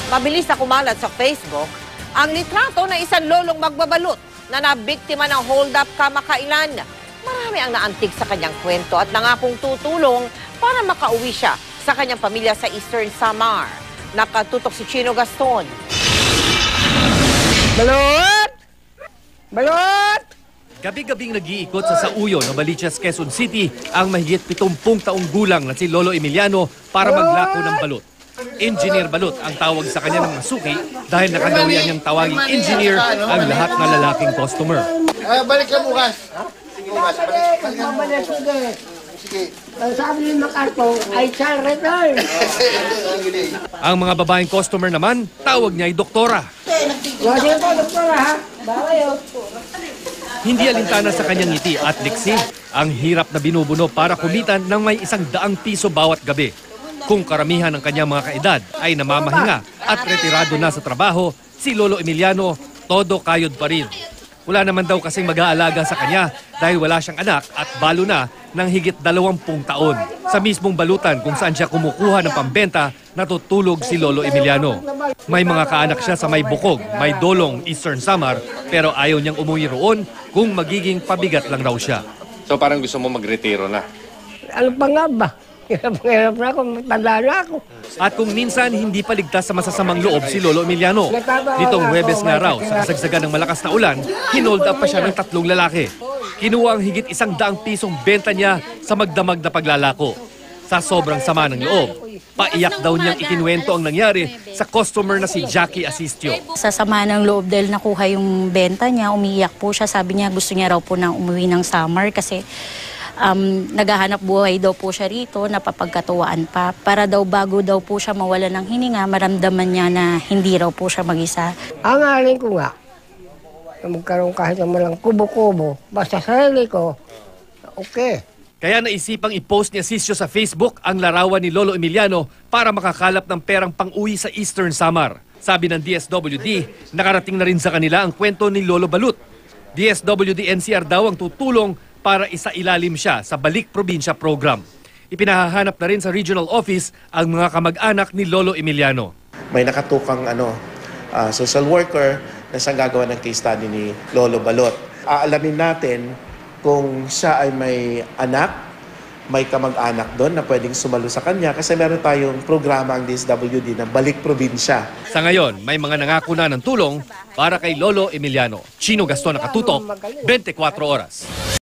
Mabilis na kumalat sa Facebook ang litrato na isang lolong magbabalot na nabiktima ng hold-up kamakailan. Marami ang naantig sa kanyang kwento at nangakong tutulong para makauwi siya sa kanyang pamilya sa Eastern Samar. Nakatutok si Chino Gaston. Balot! Balot! Gabi-gabing nag-iikot sa Sauyo, Novaliches, Quezon City ang mahigit 70 taong gulang na si Lolo Emiliano para maglako ng balot. Engineer Balot ang tawag sa kanya ng masuki dahil nakagawian niyang tawaging engineer ang lahat na lalaking customer. Balik ka bukas. Sige bukas, Balik. Sige. Sabi ni Makarto, I shall return. Ang mga babaeng customer naman, tawag niya ay doktora. Wala po, doktora ha? Baway o. Hindi alintana sa kanyang ngiti at liksi ang hirap na binubuno para kumitan ng may 100 piso bawat gabi. Kung karamihan ng kanyang mga kaedad ay namamahinga at retirado na sa trabaho, si Lolo Emiliano todo kayod pa rin. Wala naman daw kasing mag-aalaga sa kanya dahil wala siyang anak at balo na ng higit 20 taon. Sa mismong balutan kung saan siya kumukuha ng pambenta, natutulog si Lolo Emiliano. May mga kaanak siya sa may Bukog, may Dolong, Eastern Samar, pero ayaw niyang umuwi roon kung magiging pabigat lang raw siya. So parang gusto mo magretiro na? Ano pa nga ba? Hirap na ako, matanda na ako. At kung minsan hindi pa ligtas sa masasamang loob si Lolo Emiliano. Nitong Huwebes nga raw, sa kasagsagan ng malakas na ulan, hinold up pa siya ng 3 lalaki. Kinuha ang higit 100 pisong benta niya sa magdamag na paglalako. Sa sobrang sama ng loob, paiyak daw niyang ikinuwento ang nangyari sa customer na si Jackie Asistio. Sa sama ng loob dahil nakuha yung benta niya, umiiyak po siya. Sabi niya gusto niya raw po nang umuwi ng Samar kasi naghahanap buhay daw po siya rito, napapagkatuwaan pa. Para daw bago daw po siya mawala ng hininga, maramdaman niya na hindi raw po siya mag-isa. Ang alin ko nga, na magkaroon kahit naman lang kubo-kubo, basta sarili ko, okay. Kaya naisipang i-post ni Asistio sa Facebook ang larawan ni Lolo Emiliano para makakalap ng perang pang-uwi sa Eastern Samar. Sabi ng DSWD, nakarating na rin sa kanila ang kwento ni Lolo Balut. DSWD NCR daw ang tutulong para isailalim siya sa Balik Probinsya program. Ipinahahanap na rin sa regional office ang mga kamag-anak ni Lolo Emiliano. May nakatukang social worker na siyang gagawa ng case study ni Lolo Balot. Aalamin natin kung siya ay may anak, may kamag-anak doon na pwedeng sumalo sa kanya kasi meron tayong programa ang DSWD na Balik Probinsya. Sa ngayon, may mga nangako na ng tulong para kay Lolo Emiliano. Chino Gaston, Nakatutok, 24 Oras.